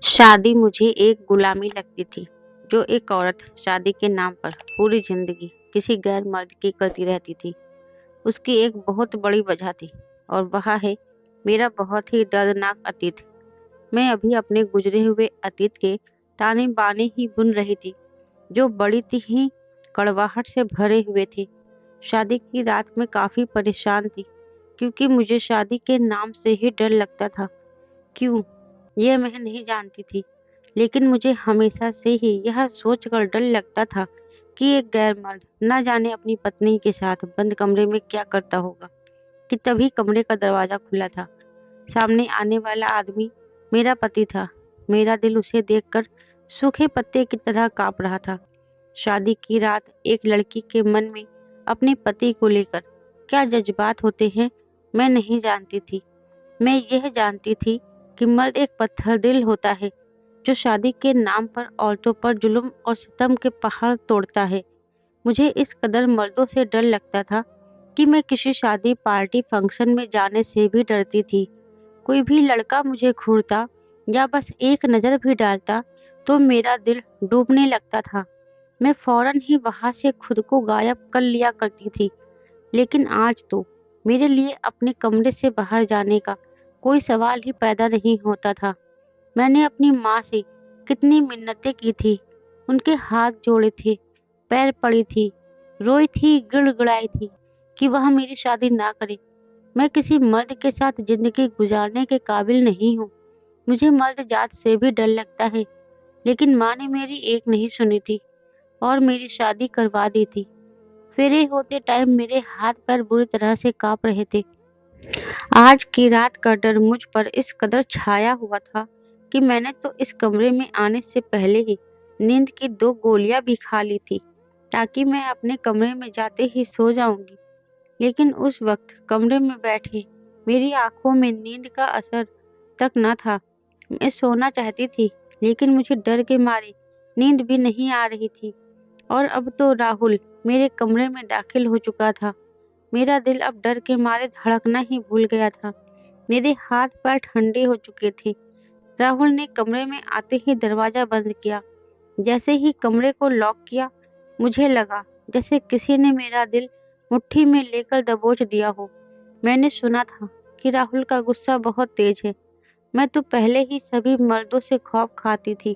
शादी मुझे एक गुलामी लगती थी। जो एक औरत शादी के नाम पर पूरी जिंदगी किसी गैर मर्द की करती रहती थी, उसकी एक बहुत बड़ी वजह थी, और वह है मेरा बहुत ही दर्दनाक अतीत। मैं अभी अपने गुजरे हुए अतीत के ताने बाने ही बुन रही थी, जो बड़ी ही कड़वाहट से भरे हुए थे। शादी की रात में काफी परेशान थी, क्योंकि मुझे शादी के नाम से ही डर लगता था। क्यों, ये मैं नहीं जानती थी, लेकिन मुझे हमेशा से ही यह सोचकर डर लगता था कि एक गैर मर्द न जाने अपनी पत्नी के साथ बंद कमरे में क्या करता होगा, कि तभी कमरे का दरवाजा खुला था। सामने आने वाला आदमी मेरा पति था। मेरा दिल उसे देखकर सूखे पत्ते की तरह कांप रहा था। शादी की रात एक लड़की के मन में अपने पति को लेकर क्या जज्बात होते हैं, मैं नहीं जानती थी। मैं यह जानती थी कि मर्द एक पत्थर दिल होता है, जो शादी के नाम पर औरतों पर जुल्म और सितम के पहाड़ तोड़ता है। मुझे इस कदर मर्दों से डर लगता था कि मैं किसी शादी पार्टी फंक्शन में जाने से भी डरती थी। कोई भी लड़का मुझे घूरता या बस एक नजर भी डालता तो मेरा दिल डूबने लगता था। मैं फौरन ही वहां से खुद को गायब कर लिया करती थी। लेकिन आज तो मेरे लिए अपने कमरे से बाहर जाने का कोई सवाल ही पैदा नहीं होता था। मैंने अपनी माँ से कितनी मिन्नतें की थी, उनके हाथ जोड़े थे, पैर पड़ी थी, रोई थी, गिड़गिड़ाई थी कि वह मेरी शादी ना करे। मैं किसी मर्द के साथ जिंदगी गुजारने के काबिल नहीं हूँ। मुझे मर्द जात से भी डर लगता है। लेकिन माँ ने मेरी एक नहीं सुनी थी और मेरी शादी करवा दी थी। फेरे होते टाइम मेरे हाथ पैर बुरी तरह से कांप रहे थे। आज की रात का डर मुझ पर इस कदर छाया हुआ था कि मैंने तो इस कमरे में आने से पहले ही नींद की 2 गोलियां भी खा ली थी, ताकि मैं अपने कमरे में जाते ही सो जाऊंगी। लेकिन उस वक्त कमरे में बैठे मेरी आंखों में नींद का असर तक न था। मैं सोना चाहती थी, लेकिन मुझे डर के मारे नींद भी नहीं आ रही थी। और अब तो राहुल मेरे कमरे में दाखिल हो चुका था। मेरा दिल अब डर के मारे धड़कना ही भूल गया था। मेरे हाथ पैर ठंडे हो चुके थे। राहुल ने कमरे में आते ही दरवाजा बंद किया। जैसे ही कमरे को लॉक किया, मुझे लगा जैसे किसी ने मेरा दिल मुट्ठी में लेकर दबोच दिया हो। मैंने सुना था कि राहुल का गुस्सा बहुत तेज है। मैं तो पहले ही सभी मर्दों से खौफ खाती थी।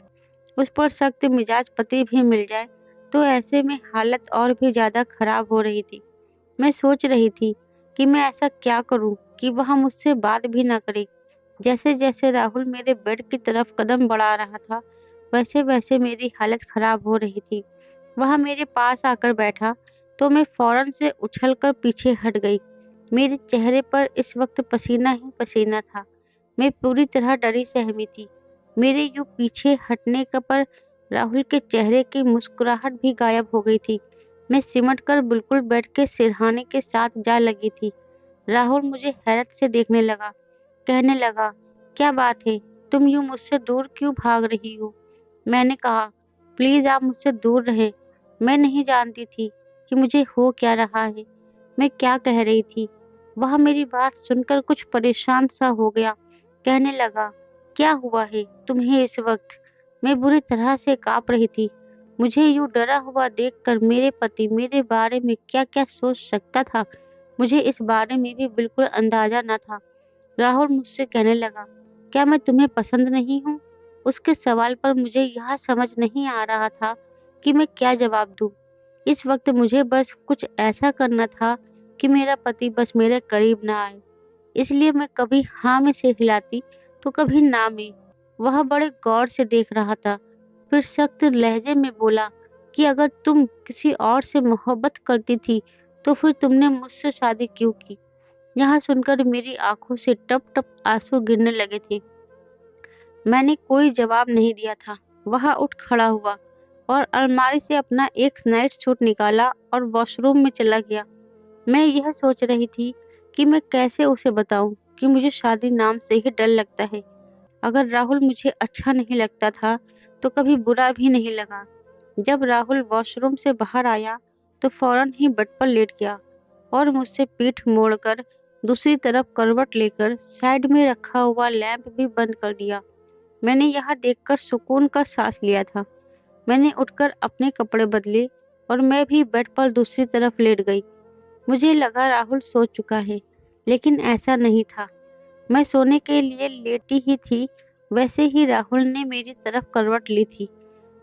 उस पर सख्त मिजाज पति भी मिल जाए तो ऐसे में हालत और भी ज्यादा खराब हो रही थी। मैं सोच रही थी कि मैं ऐसा क्या करूं कि वह मुझसे बात भी ना करे। जैसे जैसे राहुल मेरे बेड की तरफ कदम बढ़ा रहा था, वैसे वैसे मेरी हालत खराब हो रही थी। वह मेरे पास आकर बैठा तो मैं फौरन से उछलकर पीछे हट गई। मेरे चेहरे पर इस वक्त पसीना ही पसीना था। मैं पूरी तरह डरी सहमी थी। मेरे यूं पीछे हटने का पर राहुल के चेहरे की मुस्कुराहट भी गायब हो गई थी। मैं सिमट कर बिल्कुल बेड के सिरहाने के साथ जा लगी थी। राहुल मुझे हैरत से देखने लगा, कहने लगा, क्या बात है, तुम यूं मुझसे दूर क्यों भाग रही हो? मैंने कहा, प्लीज आप मुझसे दूर रहें। मैं नहीं जानती थी कि मुझे हो क्या रहा है, मैं क्या कह रही थी। वह मेरी बात सुनकर कुछ परेशान सा हो गया, कहने लगा, क्या हुआ है तुम्हें इस वक्त? मैं बुरी तरह से कांप रही थी। मुझे यूं डरा हुआ देखकर मेरे पति मेरे बारे में क्या क्या सोच सकता था, मुझे इस बारे में भी बिल्कुल अंदाजा न था। राहुल मुझसे कहने लगा, क्या मैं तुम्हें पसंद नहीं हूँ? उसके सवाल पर मुझे यह समझ नहीं आ रहा था कि मैं क्या जवाब दूं। इस वक्त मुझे बस कुछ ऐसा करना था कि मेरा पति बस मेरे करीब ना आए। इसलिए मैं कभी हाँ में सिर हिलाती तो कभी ना में। वह बड़े गौर से देख रहा था, फिर सख्त लहजे में बोला कि अगर तुम किसी और से मोहब्बत करती थी तो फिर तुमने मुझसे शादी क्यों की? यहाँ सुनकर मेरी आंखों से टप टप आंसू गिरने लगे थे। मैंने कोई जवाब नहीं दिया था। वह उठ खड़ा हुआ और अलमारी से अपना एक नाइट सूट निकाला और वॉशरूम में चला गया। मैं यह सोच रही थी कि मैं कैसे उसे बताऊं कि मुझे शादी नाम से ही डर लगता है। अगर राहुल मुझे अच्छा नहीं लगता था तो कभी बुरा भी नहीं लगा। जब राहुल वॉशरूम से बाहर आया तो फौरन ही बेड पर लेट गया और मुझसे पीठ मोड़कर दूसरी तरफ करवट लेकर साइड में रखा हुआ लैंप भी बंद कर दिया। मैंने यह देखकर सुकून का सांस लिया था। मैंने उठकर अपने कपड़े बदले और मैं भी बेड पर दूसरी तरफ लेट गई। मुझे लगा राहुल सो चुका है, लेकिन ऐसा नहीं था। मैं सोने के लिए लेटी ही थी, वैसे ही राहुल ने मेरी तरफ करवट ली थी।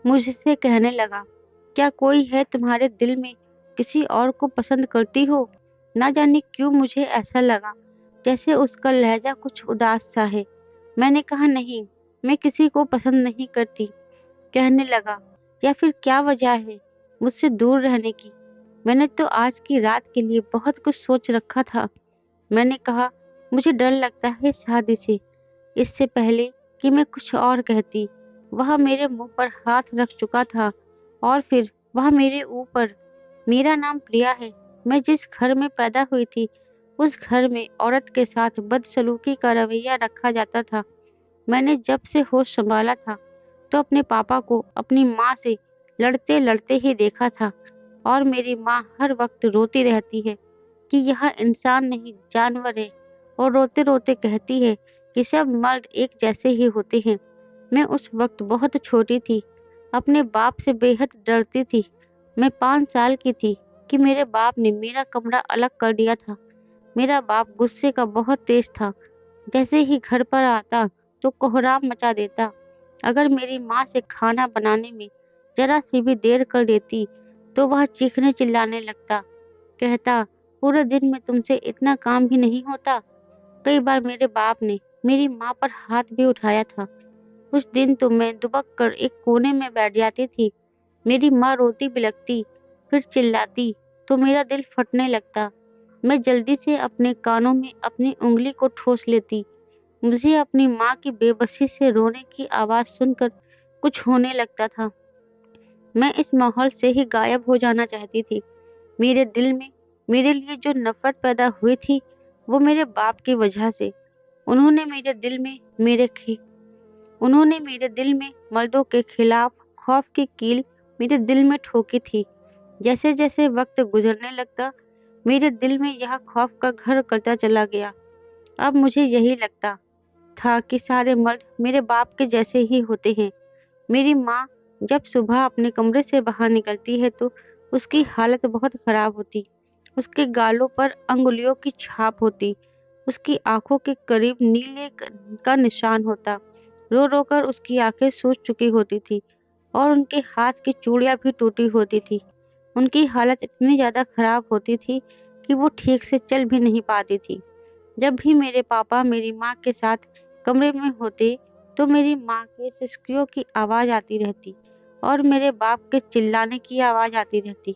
मुझसे कहने लगा, क्या कोई है तुम्हारे दिल में, किसी और को पसंद करती हो? ना जाने क्यों मुझे ऐसा लगा जैसे उसका लहजा कुछ उदास सा है। मैंने कहा, नहीं, मैं किसी को पसंद नहीं करती। कहने लगा, या फिर क्या वजह है मुझसे दूर रहने की? मैंने तो आज की रात के लिए बहुत कुछ सोच रखा था। मैंने कहा, मुझे डर लगता है शादी से। इससे पहले कि मैं कुछ और कहती, वह मेरे मुंह पर हाथ रख चुका था और फिर वह मेरे ऊपर। मेरा नाम प्रिया है। मैं जिस घर में पैदा हुई थी, उस घर में औरत के साथ बदसलूकी का रवैया रखा जाता था। मैंने जब से होश संभाला था, तो अपने पापा को अपनी माँ से लड़ते लड़ते ही देखा था। और मेरी माँ हर वक्त रोती रहती है कि यह इंसान नहीं जानवर है, और रोते रोते कहती है कि सब मर्द एक जैसे ही होते हैं। मैं उस वक्त बहुत छोटी थी, अपने बाप से बेहद डरती थी। मैं 5 साल की थी कि मेरे बाप ने मेरा कमरा अलग कर दिया था। मेरा बाप गुस्से का बहुत तेज था। जैसे ही घर पर आता तो कोहराम मचा देता। अगर मेरी माँ से खाना बनाने में जरा सी भी देर कर देती तो वह चीखने चिल्लाने लगता। कहता, पूरे दिन में तुमसे इतना काम भी नहीं होता। कई बार मेरे बाप ने मेरी माँ पर हाथ भी उठाया था। उस दिन तो मैं दुबक कर एक कोने में बैठ जाती थी। मेरी माँ रोती बिलखती, फिर चिल्लाती, तो मेरा दिल फटने लगता। मैं जल्दी से अपने कानों में अपनी उंगली को ठोस लेती। मुझे अपनी माँ की बेबसी से रोने की आवाज सुनकर कुछ होने लगता था। मैं इस माहौल से ही गायब हो जाना चाहती थी। मेरे दिल में मेरे लिए जो नफरत पैदा हुई थी, वो मेरे बाप की वजह से। उन्होंने मेरे दिल में मेरे खि उन्होंने मेरे दिल में मर्दों के खिलाफ खौफ की कील मेरे दिल में ठोकी थी। जैसे जैसे वक्त गुजरने लगता, मेरे दिल में यह खौफ का घर करता चला गया। अब मुझे यही लगता था कि सारे मर्द मेरे बाप के जैसे ही होते हैं। मेरी माँ जब सुबह अपने कमरे से बाहर निकलती है तो उसकी हालत बहुत खराब होती। उसके गालों पर अंगुलियों की छाप होती। उसकी आंखों के करीब नीले का निशान होता। रो रो कर उसकी आंखें सूज चुकी होती थी और उनके हाथ की चूड़ियां भी टूटी होती थी। उनकी हालत इतनी ज्यादा खराब होती थी कि वो ठीक से चल भी नहीं पाती थी। जब भी मेरे पापा मेरी माँ के साथ कमरे में होते, तो मेरी माँ के सिसकियों की आवाज आती रहती और मेरे बाप के चिल्लाने की आवाज आती रहती।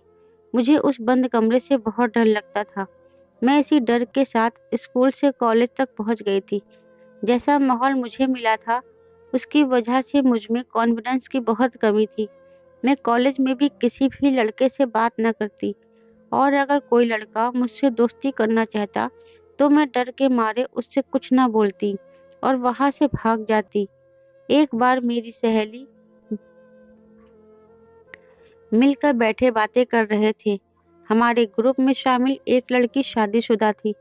मुझे उस बंद कमरे से बहुत डर लगता था। मैं इसी डर के साथ स्कूल से कॉलेज तक पहुंच गई थी। जैसा माहौल मुझे मिला था, उसकी वजह से मुझ में कॉन्फिडेंस की बहुत कमी थी। मैं कॉलेज में भी किसी भी लड़के से बात न करती, और अगर कोई लड़का मुझसे दोस्ती करना चाहता, तो मैं डर के मारे उससे कुछ ना बोलती और वहां से भाग जाती। एक बार मेरी सहेली मिलकर बैठे बातें कर रहे थे। हमारे ग्रुप में शामिल एक लड़की शादीशुदा थी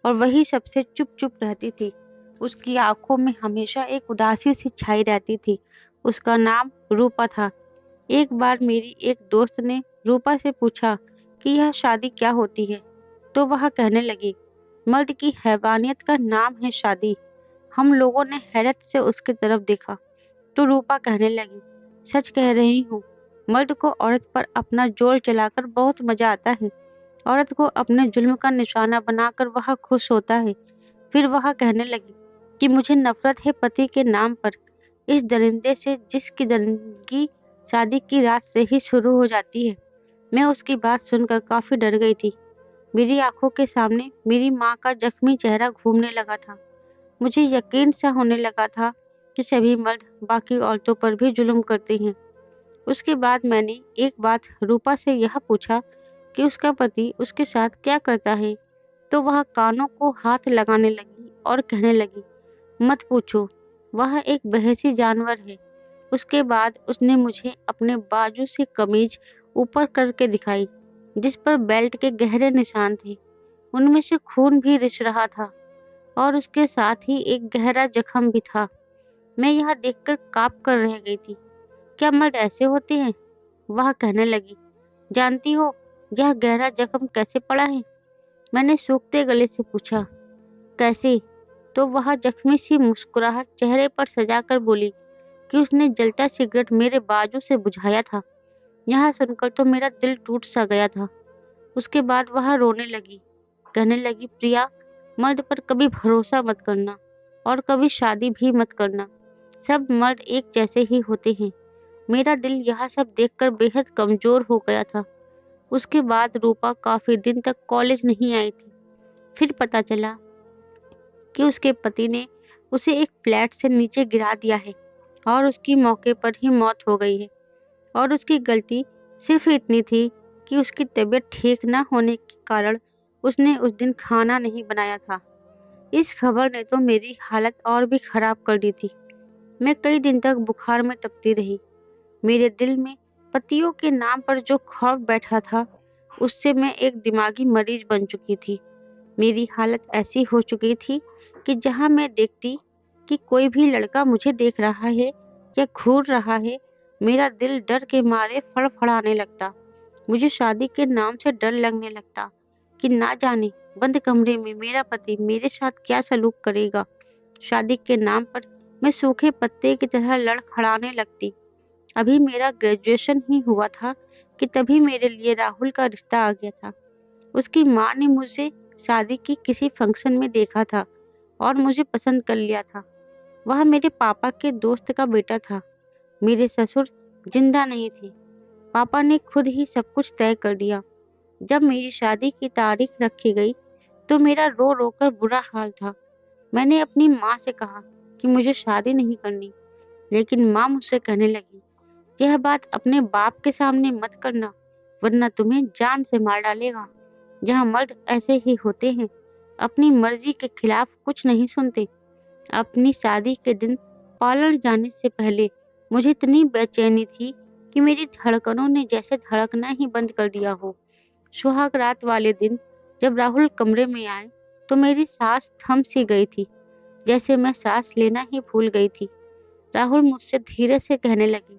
और वही सबसे चुप चुप रहती थी। उसकी आंखों में हमेशा एक उदासी सी छाई रहती थी। उसका नाम रूपा था। एक बार मेरी एक दोस्त ने रूपा से पूछा कि यह शादी क्या होती है, तो वह कहने लगी, मर्द की हैवानियत का नाम है शादी। हम लोगों ने हैरत से उसकी तरफ देखा, तो रूपा कहने लगी, सच कह रही हूँ, मर्द को औरत पर अपना जोर चलाकर बहुत मजा आता है। औरत को अपने जुल्म का निशाना बनाकर वह खुश होता है। फिर वह कहने लगी कि मुझे नफरत है पति के नाम पर, इस दरिंदे से जिसकी दरिंदगी शादी की रात से ही शुरू हो जाती है। मैं उसकी बात सुनकर काफी डर गई थी। मेरी आंखों के सामने मेरी माँ का जख्मी चेहरा घूमने लगा था। मुझे यकीन सा होने लगा था कि सभी मर्द बाकी औरतों पर भी जुल्म करते हैं। उसके बाद मैंने एक बात रूपा से यह पूछा कि उसका पति उसके साथ क्या करता है, तो वह कानों को हाथ लगाने लगी और कहने लगी, मत पूछो, वह एक बहसी जानवर है। उसके बाद उसने मुझे अपने बाजू से कमीज ऊपर करके दिखाई, जिस पर बेल्ट के गहरे निशान थे। उनमें से खून भी रिस रहा था और उसके साथ ही एक गहरा जख्म भी था। मैं यह देखकर काँप कर रह गई थी। क्या मर्द ऐसे होते हैं? वह कहने लगी, जानती हो यह गहरा जख्म कैसे पड़ा है? मैंने सूखते गले से पूछा, कैसे? तो वह जख्मी सी मुस्कुराहट चेहरे पर सजाकर बोली कि उसने जलता सिगरेट मेरे बाजू से बुझाया था। यह सुनकर तो मेरा दिल टूट सा गया था। उसके बाद वह रोने लगी, कहने लगी, प्रिया, मर्द पर कभी भरोसा मत करना और कभी शादी भी मत करना। सब मर्द एक जैसे ही होते हैं। मेरा दिल यह सब देखकर बेहद कमजोर हो गया था। उसके बाद रूपा काफी दिन तक कॉलेज नहीं आई थी। फिर पता चला कि उसके पति ने उसे एक फ्लैट से नीचे गिरा दिया है और उसकी मौके पर ही मौत हो गई है। और उसकी गलती सिर्फ इतनी थी कि उसकी तबीयत ठीक न होने के कारण उसने उस दिन खाना नहीं बनाया था। इस खबर ने तो मेरी हालत और भी खराब कर दी थी। मैं कई दिन तक बुखार में तपती रही। मेरे दिल में पतियों के नाम पर जो खौफ बैठा था, उससे मैं एक दिमागी मरीज बन चुकी थी। मेरी हालत ऐसी हो चुकी थी कि जहां मैं देखती कि कोई भी लड़का मुझे देख रहा है या घूर रहा है, मेरा दिल डर के मारे फड़फड़ाने लगता। मुझे शादी के नाम से डर लगने लगता कि ना जाने बंद कमरे में मेरा पति मेरे साथ क्या सलूक करेगा। शादी के नाम पर मैं सूखे पत्ते की तरह लड़खड़ाने लगती। अभी मेरा ग्रेजुएशन ही हुआ था कि तभी मेरे लिए राहुल का रिश्ता आ गया था। उसकी माँ ने मुझे शादी की किसी फंक्शन में देखा था और मुझे पसंद कर लिया था। वह मेरे पापा के दोस्त का बेटा था। मेरे ससुर जिंदा नहीं थे। पापा ने खुद ही सब कुछ तय कर दिया। जब मेरी शादी की तारीख रखी गई तो मेरा रो रो कर बुरा हाल था। मैंने अपनी माँ से कहा कि मुझे शादी नहीं करनी, लेकिन माँ मुझसे कहने लगी, यह बात अपने बाप के सामने मत करना, वरना तुम्हें जान से मार डालेगा। यहाँ मर्द ऐसे ही होते हैं, अपनी मर्जी के खिलाफ कुछ नहीं सुनते। अपनी शादी के दिन पार्लर जाने से पहले मुझे इतनी बेचैनी थी कि मेरी धड़कनों ने जैसे धड़कना ही बंद कर दिया हो। सुहाग रात वाले दिन जब राहुल कमरे में आए तो मेरी सांस थम सी गई थी, जैसे मैं सांस लेना ही भूल गई थी। राहुल मुझसे धीरे से कहने लगे,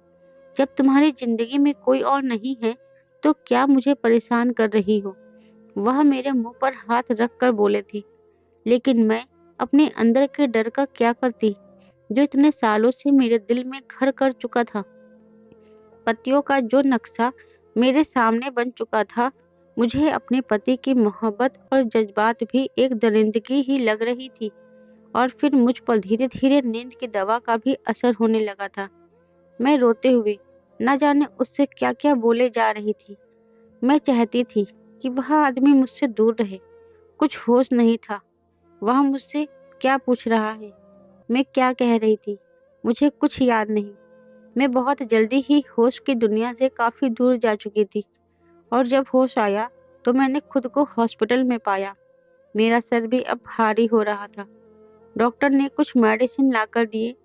जब तुम्हारी जिंदगी में कोई और नहीं है तो क्या मुझे परेशान कर रही हो? वह मेरे मुंह पर हाथ रख कर बोले थे, लेकिन मैं अपने अंदर के डर का क्या करती, जो इतने सालों से मेरे दिल में घर कर चुका था। पतियों का जो नक्शा मेरे सामने बन चुका था, मुझे अपने पति की मोहब्बत और जज्बात भी एक दरिंदगी ही लग रही थी। और फिर मुझ पर धीरे धीरे नींद की दवा का भी असर होने लगा था। मैं रोते हुए न जाने उससे क्या क्या बोले जा रही थी। मैं चाहती थी कि वह आदमी मुझसे दूर रहे। कुछ होश नहीं था। वह मुझसे क्या पूछ रहा है, मैं क्या कह रही थी, मुझे कुछ याद नहीं। मैं बहुत जल्दी ही होश की दुनिया से काफी दूर जा चुकी थी। और जब होश आया तो मैंने खुद को हॉस्पिटल में पाया। मेरा सर भी अब भारी हो रहा था। डॉक्टर ने कुछ मेडिसिन लाकर दिए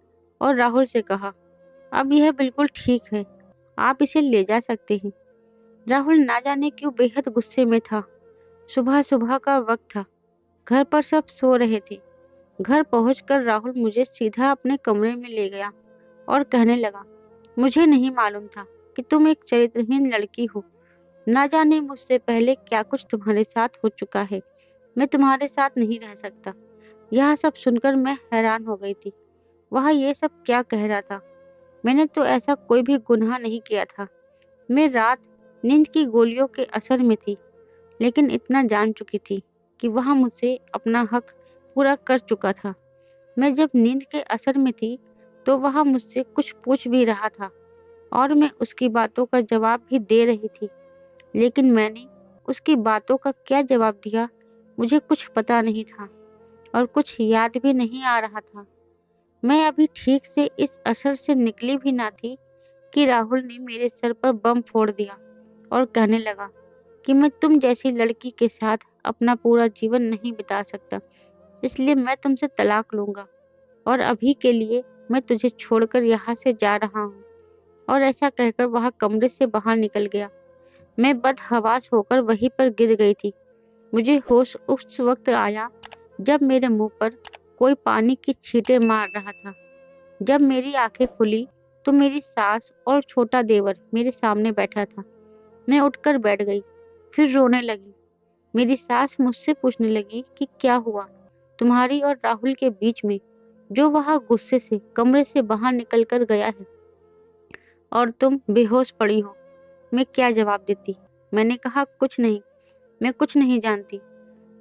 और राहुल से कहा, अब यह बिल्कुल ठीक है, आप इसे ले जा सकते हैं। राहुल ना जाने क्यों बेहद गुस्से में था। सुबह सुबह का वक्त था, घर पर सब सो रहे थे। घर पहुंचकर राहुल मुझे सीधा अपने कमरे में ले गया और कहने लगा, मुझे नहीं मालूम था कि तुम एक चरित्रहीन लड़की हो। ना जाने मुझसे पहले क्या कुछ तुम्हारे साथ हो चुका है। मैं तुम्हारे साथ नहीं रह सकता। यह सब सुनकर मैं हैरान हो गई थी। वह ये सब क्या कह रहा था? मैंने तो ऐसा कोई भी गुनाह नहीं किया था। मैं रात नींद की गोलियों के असर में थी, लेकिन इतना जान चुकी थी कि वह मुझसे अपना हक पूरा कर चुका था। मैं जब नींद के असर में थी तो वह मुझसे कुछ पूछ भी रहा था और मैं उसकी बातों का जवाब भी दे रही थी, लेकिन मैंने उसकी बातों का क्या जवाब दिया मुझे कुछ पता नहीं था और कुछ याद भी नहीं आ रहा था। मैं अभी ठीक से इस असर से निकली भी ना थी कि राहुल ने मेरे सर पर बम फोड़ दिया और कहने लगा कि मैं तुम जैसी लड़की के साथ अपना पूरा जीवन नहीं बिता सकता, इसलिए मैं तुमसे तलाक लूंगा और अभी के लिए मैं तुझे छोड़कर यहाँ से जा रहा हूँ। और ऐसा कहकर वह कमरे से बाहर निकल गया। मैं बदहवास होकर वहीं पर गिर गई थी। मुझे होश उस वक्त आया जब मेरे मुंह पर कोई पानी की छींटे मार रहा था। जब मेरी आंखें खुली तो मेरी सास और छोटा देवर मेरे सामने बैठा था। मैं उठकर बैठ गई, फिर रोने लगी। मेरी सास मुझसे पूछने लगी कि क्या हुआ तुम्हारी और राहुल के बीच में, जो वहां गुस्से से कमरे से बाहर निकल कर गया है और तुम बेहोश पड़ी हो। मैं क्या जवाब देती? मैंने कहा कुछ नहीं, मैं कुछ नहीं जानती।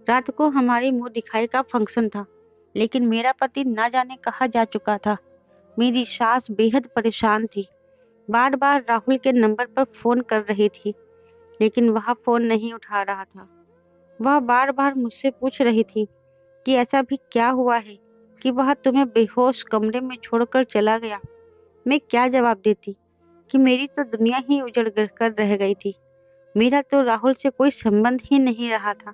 रात को हमारी मुंह दिखाई का फंक्शन था, लेकिन मेरा पति ना जाने कहाँ जा चुका था। मेरी सास बेहद परेशान थी, बार बार राहुल के नंबर पर फोन कर रही थी, लेकिन वह फोन नहीं उठा रहा था। वह बार बार मुझसे पूछ रही थी कि ऐसा भी क्या हुआ है कि वह तुम्हें बेहोश कमरे में छोड़कर चला गया। मैं क्या जवाब देती कि मेरी तो दुनिया ही कर रह गई थी। मेरा तो राहुल से कोई संबंध ही नहीं रहा था।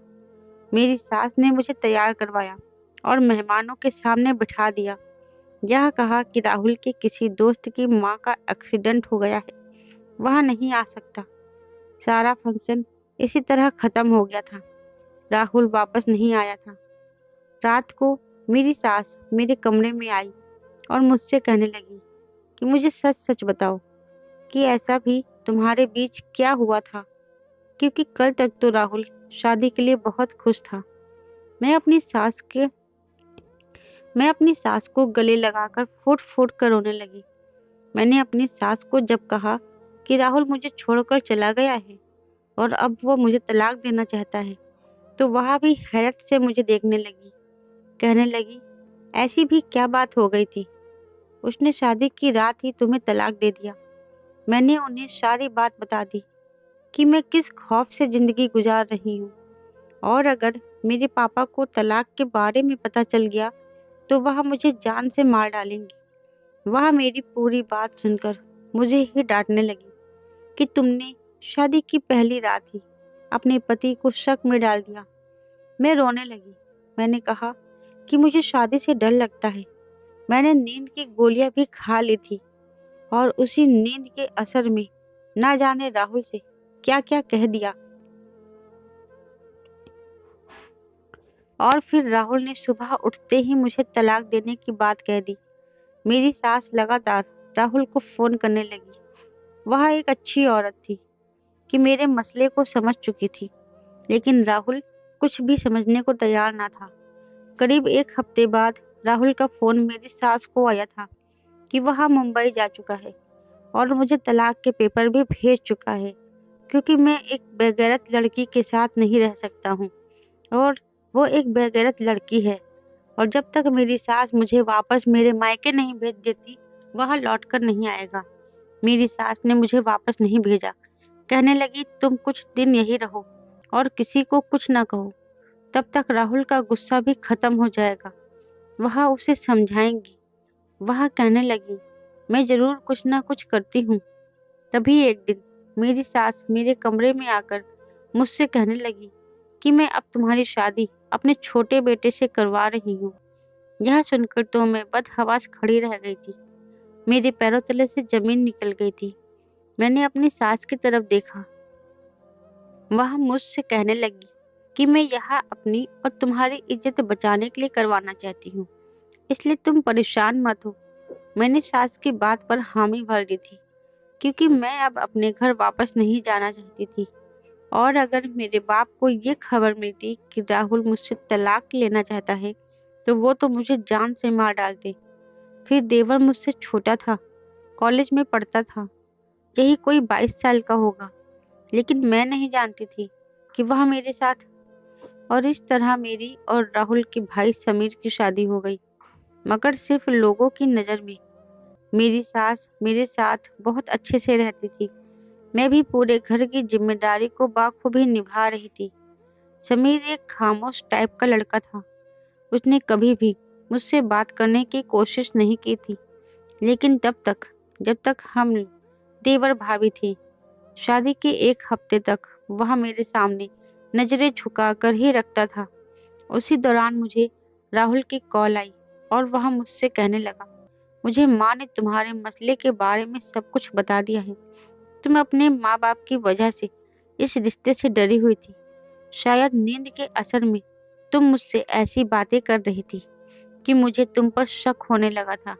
मेरी सास ने मुझे तैयार करवाया और मेहमानों के सामने बिठा दिया। यह कहा कि राहुल के किसी दोस्त की माँ का एक्सीडेंट हो गया है, वह नहीं आ सकता। सारा फंक्शन इसी तरह खत्म हो गया था। राहुल वापस नहीं आया था। रात को मेरी सास मेरे कमरे में आई और मुझसे कहने लगी कि मुझे सच सच बताओ कि ऐसा भी तुम्हारे बीच क्या हुआ था, क्योंकि कल तक तो राहुल शादी के लिए बहुत खुश था। मैं अपनी सास के मैं अपनी सास को गले लगाकर फूट फूट कर रोने लगी। मैंने अपनी सास को जब कहा कि राहुल मुझे छोड़कर चला गया है और अब वो मुझे तलाक देना चाहता है, तो वह भी हैरत से मुझे देखने लगी। कहने लगी, ऐसी भी क्या बात हो गई थी? उसने शादी की रात ही तुम्हें तलाक दे दिया। मैंने उन्हें सारी बात बता दी कि मैं किस खौफ से जिंदगी गुजार रही हूँ, और अगर मेरे पापा को तलाक के बारे में पता चल गया तो वह मुझे जान से मार डालेंगे। वह मेरी पूरी बात सुनकर मुझे ही डांटने लगी कि तुमने शादी की पहली रात ही अपने पति को शक में डाल दिया। मैं रोने लगी। मैंने कहा कि मुझे शादी से डर लगता है। मैंने नींद की गोलियां भी खा ली थी और उसी नींद के असर में ना जाने राहुल से क्या क्या कह दिया। और फिर राहुल ने सुबह उठते ही मुझे तलाक देने की बात कह दी। मेरी सास लगातार राहुल को फोन करने लगी। वह एक अच्छी औरत थी कि मेरे मसले को समझ चुकी थी, लेकिन राहुल कुछ भी समझने को तैयार ना था। करीब एक हफ्ते बाद राहुल का फोन मेरी सास को आया था कि वह मुंबई जा चुका है और मुझे तलाक के पेपर भी भेज चुका है, क्योंकि मैं एक बेगैरत लड़की के साथ नहीं रह सकता हूँ और वो एक बेगैरत लड़की है, और जब तक मेरी सास मुझे वापस मेरे मायके नहीं भेज देती, वह लौट कर नहीं आएगा। मेरी सास ने मुझे वापस नहीं भेजा। कहने लगी, तुम कुछ दिन यही रहो और किसी को कुछ ना कहो, तब तक राहुल का गुस्सा भी खत्म हो जाएगा। वह उसे समझाएंगी। वह कहने लगी, मैं जरूर कुछ ना कुछ करती हूँ। तभी एक दिन मेरी सास मेरे कमरे में आकर मुझसे कहने लगी कि मैं अब तुम्हारी शादी अपने छोटे बेटे से करवा रही हूँ। यह सुनकर तो मैं बदहवास खड़ी रह गई थी। मेरे पैरों तले से जमीन निकल गई थी। मैंने अपनी सास की तरफ देखा। वह मुझसे कहने लगी कि मैं यहाँ अपनी और तुम्हारी इज्जत बचाने के लिए करवाना चाहती हूँ, इसलिए तुम परेशान मत हो। मैंने सास की बात पर हामी भर दी थी, क्योंकि मैं अब अपने घर वापस नहीं जाना चाहती थी। और अगर मेरे बाप को ये खबर मिलती कि राहुल मुझसे तलाक लेना चाहता है, तो वो तो मुझे जान से मार डालते। फिर देवर मुझसे छोटा था, कॉलेज में पढ़ता था, यही कोई 22 साल का होगा, लेकिन मैं नहीं जानती थी कि वह मेरे साथ। और इस तरह मेरी और राहुल के भाई समीर की शादी हो गई, मगर सिर्फ लोगों की नज़र में। मेरी सास मेरे साथ बहुत अच्छे से रहती थी। मैं भी पूरे घर की जिम्मेदारी को बाखूबी निभा रही थी। समीर एक खामोश टाइप का लड़का था। उसने कभी भी मुझसे बात करने की कोशिश नहीं की थी, लेकिन तब तक जब तक हम देवर भाभी थे। शादी के एक हफ्ते तक वह मेरे सामने नजरें झुकाकर ही रखता था। उसी दौरान मुझे राहुल की कॉल आई और वह मुझसे कहने लगा, मुझे माँ ने तुम्हारे मसले के बारे में सब कुछ बता दिया है। तुम अपने माँ बाप की वजह से इस रिश्ते से डरी हुई थी। शायद नींद के असर में तुम मुझसे ऐसी बातें कर रही थी कि मुझे तुम पर शक होने लगा था।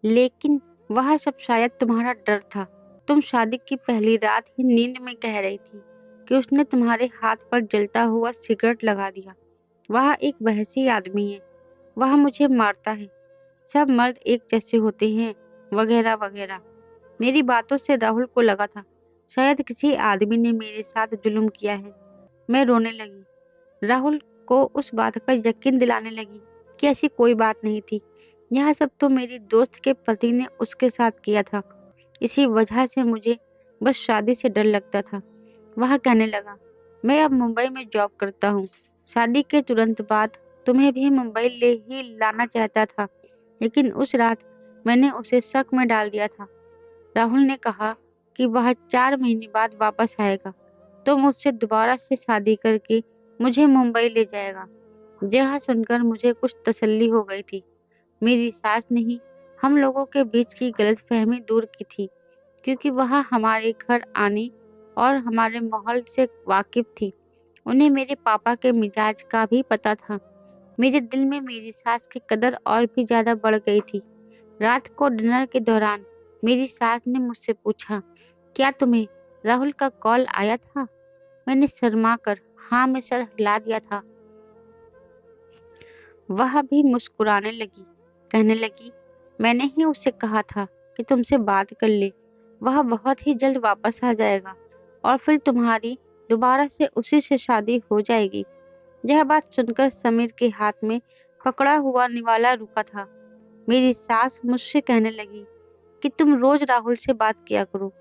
लेकिन वह सब शायद तुम्हारा डर था। तुम शादी की पहली रात ही नींद में कह रही थी कि उसने तुम्हारे हाथ पर जलता हुआ सिगरेट लगा दिया। वह एक वहशी आदमी है, वह मुझे मारता है, सब मर्द एक जैसे होते हैं, वगैरह वगैरह। मेरी बातों से राहुल को लगा था शायद किसी आदमी ने मेरे साथ जुल्म किया है। मैं रोने लगी। राहुल को उस बात का यकीन दिलाने लगी कि ऐसी कोई बात नहीं थी। यह सब तो मेरी दोस्त के पति ने उसके साथ किया था। इसी वजह से मुझे बस शादी से डर लगता था। वह कहने लगा, मैं अब मुंबई में जॉब करता हूँ। शादी के तुरंत बाद तुम्हें भी मुंबई ले ही लाना चाहता था, लेकिन उस रात मैंने उसे शक में डाल दिया था। राहुल ने कहा कि वह 4 महीने बाद वापस आएगा तो मुझसे दोबारा से शादी करके मुझे मुंबई ले जाएगा। यह सुनकर मुझे कुछ तसल्ली हो गई थी। मेरी सास ने ही हम लोगों के बीच की गलतफहमी दूर की थी, क्योंकि वह हमारे घर आने और हमारे माहौल से वाकिफ थी। उन्हें मेरे पापा के मिजाज का भी पता था। मेरे दिल में मेरी सास की कदर और भी ज्यादा बढ़ गई थी। रात को डिनर के दौरान मेरी सास ने मुझसे पूछा, क्या तुम्हें राहुल का कॉल आया था? मैंने शर्मा कर हाँ में सर हिला दिया था। वह भी मुस्कुराने लगी, कहने लगी, मैंने ही उसे कहा था कि तुमसे बात कर ले। वह बहुत ही जल्द वापस आ जाएगा और फिर तुम्हारी दोबारा से उसी से शादी हो जाएगी। यह बात सुनकर समीर के हाथ में पकड़ा हुआ निवाला रुका था। मेरी सास मुझसे कहने लगी कि तुम रोज राहुल से बात किया करो,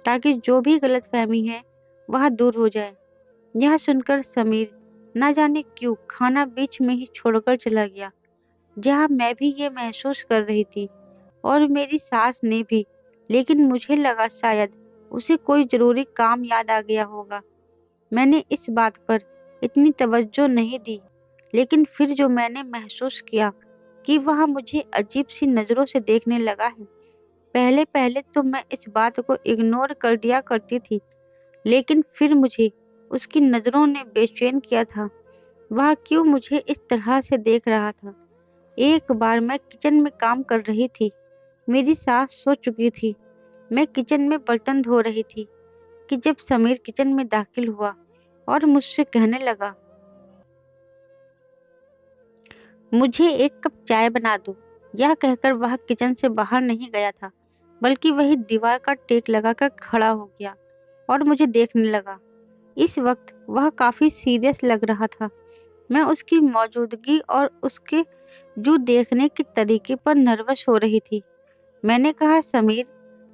ताकि जो भी गलतफहमी है वह दूर हो जाए। यह सुनकर समीर न जाने क्यों खाना बीच में ही छोड़कर चला गया, जहाँ मैं भी ये महसूस कर रही थी और मेरी सास ने भी। लेकिन मुझे लगा शायद उसे कोई जरूरी काम याद आ गया होगा। मैंने इस बात पर इतनी तवज्जो नहीं दी, लेकिन फिर जो मैंने महसूस किया कि वह मुझे अजीब सी नजरों से देखने लगा है। पहले पहले तो मैं इस बात को इग्नोर कर दिया करती थी, लेकिन फिर मुझे उसकी नजरों ने बेचैन किया था। वह क्यों मुझे इस तरह से देख रहा था? एक बार मैं किचन में काम कर रही थी। मेरी सास सो चुकी थी। मैं किचन में बर्तन धो रही थी कि जब समीर किचन में दाखिल हुआ और मुझसे कहने लगा, मुझे एक कप चाय बना दो। यह कहकर वह किचन से बाहर नहीं गया था, बल्कि वही दीवार का टेक लगाकर खड़ा हो गया और मुझे देखने लगा। इस वक्त वह काफी सीरियस लग रहा था। मैं उसकी मौजूदगी और उसके जो देखने के तरीके पर नर्वस हो रही थी। मैंने कहा, समीर,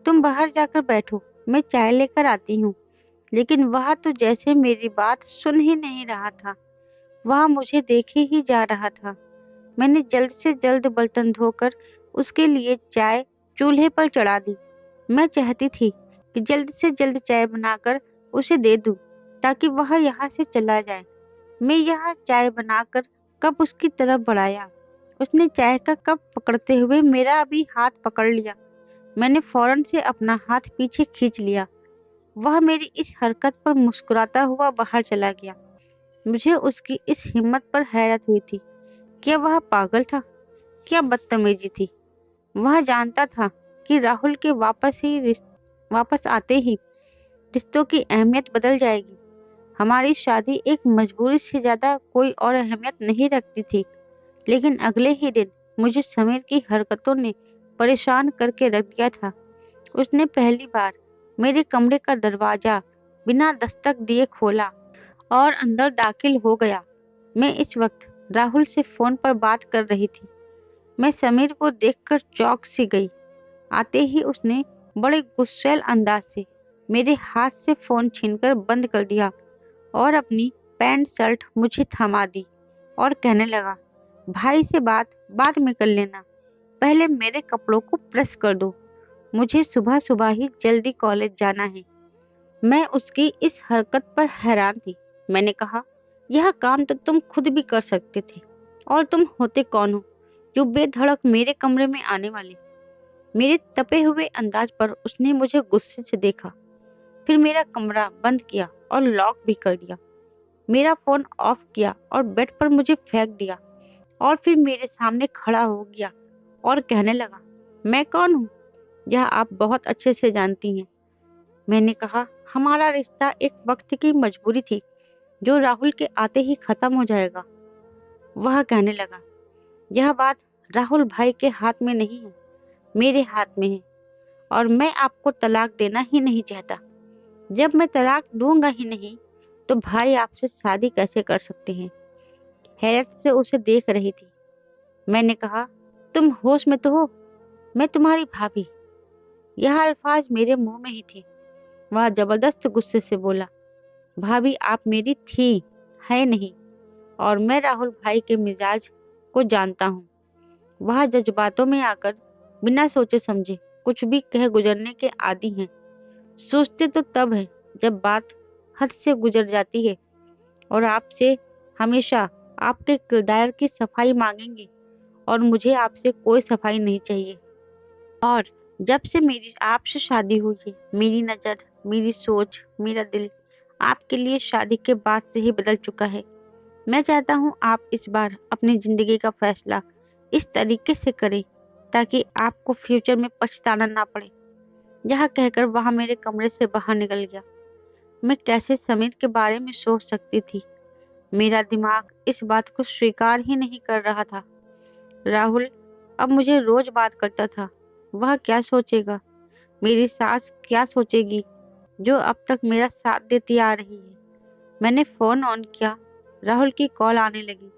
तुम बाहर जाकर बैठो, मैं चाय लेकर आती हूँ। लेकिन वह तो जैसे मेरी बात सुन ही नहीं रहा था। वह मुझे देखे ही जा रहा था। मैंने जल्द से जल्द बर्तन धोकर उसके लिए चाय चूल्हे पर चढ़ा दी। मैं चाहती थी कि जल्द से जल्द चाय बनाकर उसे दे दूं, ताकि वह यहाँ से चला जाए। मैं यहाँ चाय बनाकर कप उसकी तरफ बढ़ाया। उसने चाय का कप पकड़ते हुए मेरा भी हाथ पकड़ लिया। मैंने फौरन से अपना हाथ पीछे खींच लिया। वह मेरी इस हरकत पर मुस्कुराता हुआ बाहर चला गया। मुझे उसकी इस हिम्मत पर हैरत हुई थी। क्या वह पागल था? क्या बदतमीजी थी? वह जानता था कि राहुल के वापस आते ही रिश्तों की अहमियत बदल जाएगी। हमारी शादी एक मजबूरी से ज्यादा कोई और अहमियत नहीं रखती थी। लेकिन अगले ही दिन मुझे समीर की हरकतों ने परेशान करके रख दिया था। उसने पहली बार मेरे कमरे का दरवाजा बिना दस्तक दिए खोला और अंदर दाखिल हो गया। मैं इस वक्त राहुल से फोन पर बात कर रही थी। मैं समीर को देखकर चौंक सी गई। आते ही उसने बड़े गुस्सैल अंदाज से मेरे हाथ से फोन छीनकर बंद कर दिया और अपनी पैंट शर्ट मुझे थमा दी और कहने लगा, भाई से बात बाद में कर लेना, पहले मेरे कपड़ों को प्रेस कर दो, मुझे सुबह सुबह ही जल्दी कॉलेज जाना है। मैं उसकी इस हरकत पर हैरान थी। मैंने कहा, यह काम तो तुम खुद भी कर सकते थे, और तुम होते कौन हो जो बेधड़क मेरे कमरे में आने वाले? मेरे तपे हुए अंदाज पर उसने मुझे गुस्से से देखा, फिर मेरा कमरा बंद किया और लॉक भी कर दिया। मेरा फोन ऑफ किया और बेड पर मुझे फेंक दिया और फिर मेरे सामने खड़ा हो गया और कहने लगा, मैं कौन हूँ यह आप बहुत अच्छे से जानती हैं। मैंने कहा, हमारा रिश्ता एक वक्त की मजबूरी थी जो राहुल के आते ही खत्म हो जाएगा। वह कहने लगा, यह बात राहुल भाई के हाथ में नहीं है, मेरे हाथ में है, और मैं आपको तलाक देना ही नहीं चाहता। जब मैं तलाक दूंगा ही नहीं तो भाई आपसे शादी कैसे कर सकते हैं। हैरत से उसे देख रही थी। मैंने कहा, तुम होश में तो हो? मैं तुम्हारी भाभी। यह अल्फाज मेरे मुंह में ही थे। वह जबरदस्त गुस्से से बोला, भाभी आप मेरी थी, है नहीं, और मैं राहुल भाई के मिजाज को जानता हूँ। वह जज्बातों में आकर बिना सोचे समझे कुछ भी कह गुजरने के आदी हैं। सोचते तो तब है जब बात हद से गुजर जाती है, और आपसे हमेशा आपके किरदार की सफाई मांगेंगे, और मुझे आपसे कोई सफाई नहीं चाहिए। और जब से मेरी आपसे शादी हुई है, मेरी नजर, मेरी सोच, मेरा दिल आपके लिए शादी के बाद से ही बदल चुका है। मैं चाहता हूँ आप इस बार अपनी जिंदगी का फैसला इस तरीके से करें ताकि आपको फ्यूचर में पछताना ना पड़े। यह कहकर वह मेरे कमरे से बाहर निकल गया। मैं कैसे समीर के बारे में सोच सकती थी। मेरा दिमाग इस बात को स्वीकार ही नहीं कर रहा था। राहुल अब मुझे रोज बात करता था। वह क्या सोचेगा, मेरी सास क्या सोचेगी जो अब तक मेरा साथ देती आ रही है। मैंने फोन ऑन किया। राहुल की कॉल आने लगी।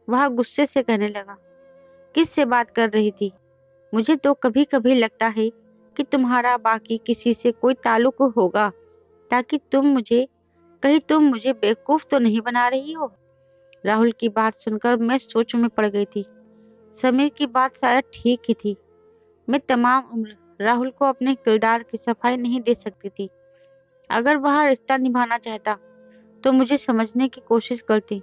वह गुस्से से कहने लगा, किस से बात कर रही थी? मुझे तो कभी कभी लगता है कि तुम्हारा बाकी किसी से कोई ताल्लुक होगा, ताकि कहीं तुम मुझे बेवकूफ तो नहीं बना रही हो। राहुल की बात सुनकर मैं सोच में पड़ गई थी। समीर की बात शायद ठीक ही थी। मैं तमाम उम्र राहुल को अपने किरदार की सफाई नहीं दे सकती थी। अगर वह रिश्ता निभाना चाहता तो मुझे समझने की कोशिश करती।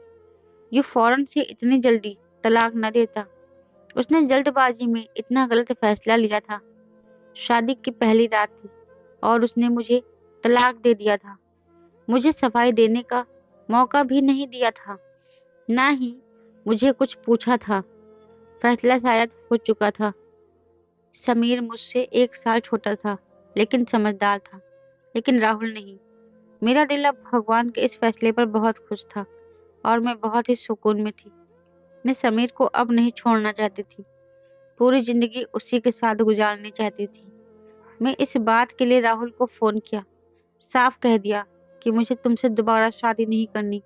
ये फौरन से इतनी जल्दी तलाक न देता। उसने जल्दबाजी में इतना गलत फैसला लिया था। शादी की पहली रात थी और उसने मुझे तलाक दे दिया था। मुझे सफाई देने का मौका भी नहीं दिया था, ना ही मुझे कुछ पूछा था। फैसला शायद हो चुका था। समीर मुझसे 1 साल छोटा था, लेकिन समझदार था। लेकिन राहुल नहीं। मेरा दिल अब भगवान के इस फैसले पर बहुत खुश था और मैं बहुत ही सुकून में थी। मैं समीर को अब नहीं छोड़ना चाहती थी। पूरी जिंदगी उसी के साथ गुजारनी चाहती थी। मैं इस बात के लिए राहुल को फोन किया। साफ कह दिया कि मुझे तुमसे दोबारा शादी नहीं करनी।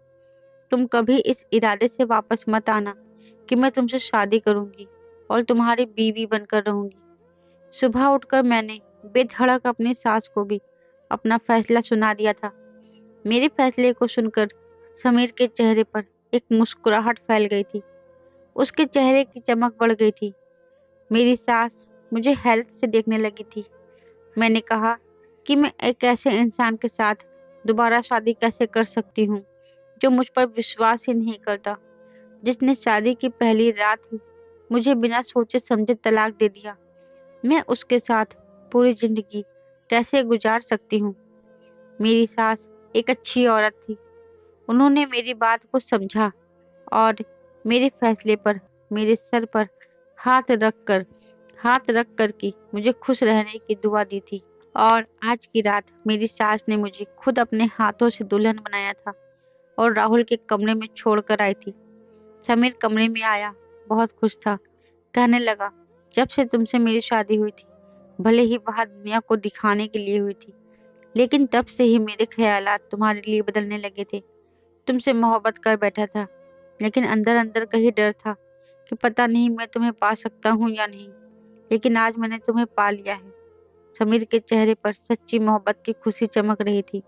तुम कभी इस इरादे से वापस मत आना कि मैं तुमसे शादी करूंगी और तुम्हारी बीवी बनकर रहूंगी। सुबह उठकर मैंने बेधड़क अपनी सास को भी अपना फैसला सुना दिया था। मेरे फैसले को सुनकर समीर के चेहरे पर एक मुस्कुराहट फैल गई थी। उसके चेहरे की चमक बढ़ गई थी। मेरी सास मुझे हैरत से देखने लगी थी। मैंने कहा कि मैं एक ऐसे इंसान के साथ दोबारा शादी कैसे कर सकती हूँ जो मुझ पर विश्वास ही नहीं करता, जिसने शादी की पहली रात ही मुझे बिना सोचे समझे तलाक दे दिया। मैं उसके साथ पूरी जिंदगी कैसे गुजार सकती हूँ। मेरी सास एक अच्छी औरत थी। उन्होंने मेरी बात को समझा और मेरे फैसले पर मेरे सर पर हाथ रख कर के मुझे खुश रहने की दुआ दी थी। और आज की रात मेरी सास ने मुझे खुद अपने हाथों से दुल्हन बनाया था और राहुल के कमरे में छोड़कर आई थी। समीर कमरे में आया, बहुत खुश था। कहने लगा, जब से तुमसे मेरी शादी हुई थी, भले ही वह दुनिया को दिखाने के लिए हुई थी, लेकिन तब से ही मेरे ख्यालात तुम्हारे लिए बदलने लगे थे। तुमसे मोहब्बत कर बैठा था, लेकिन अंदर अंदर कहीं डर था कि पता नहीं मैं तुम्हें पा सकता हूँ या नहीं। लेकिन आज मैंने तुम्हें पा लिया है। समीर के चेहरे पर सच्ची मोहब्बत की खुशी चमक रही थी।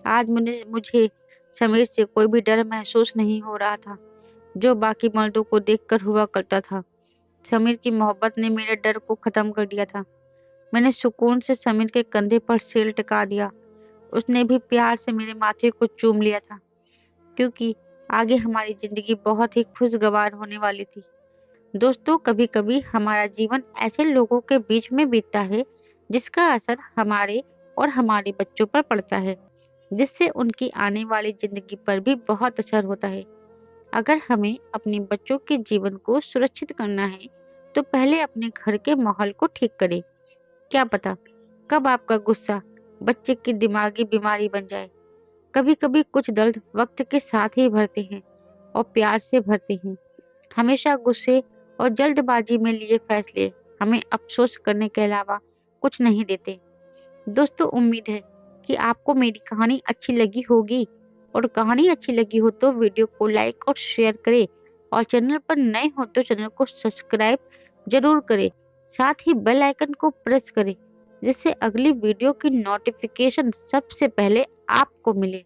आज मुझे समीर से कोई भी डर महसूस नहीं हो रहा था, जो बाकी मर्दों को देखकर हुआ करता था। समीर की मोहब्बत ने मेरे डर को खत्म कर दिया था। मैंने सुकून से समीर के कंधे पर सिर टिका दिया। उसने भी प्यार से मेरे माथे को चूम लिया था, क्योंकि आगे हमारी जिंदगी बहुत ही खुशगवार होने वाली थी। दोस्तों, कभी कभी हमारा जीवन ऐसे लोगों के बीच में बीतता है जिसका असर हमारे और हमारे बच्चों पर पड़ता है, जिससे उनकी आने वाली जिंदगी पर भी बहुत असर होता है। अगर हमें अपने बच्चों के जीवन को सुरक्षित करना है तो पहले अपने घर के माहौल को ठीक करें। क्या पता कब आपका गुस्सा बच्चे की दिमागी बीमारी बन जाए। कभी कभी कुछ दर्द वक्त के साथ ही भरते हैं और प्यार से भरते हैं। हमेशा गुस्से और जल्दबाजी में लिए फैसले हमें अफसोस करने के अलावा कुछ नहीं देते। दोस्तों, उम्मीद है कि आपको मेरी कहानी अच्छी लगी होगी, और कहानी अच्छी लगी हो तो वीडियो को लाइक और शेयर करें, और चैनल पर नए हो तो चैनल को सब्सक्राइब जरूर करें। साथ ही बेल आइकन को प्रेस करें जिससे अगली वीडियो की नोटिफिकेशन सबसे पहले आपको मिले।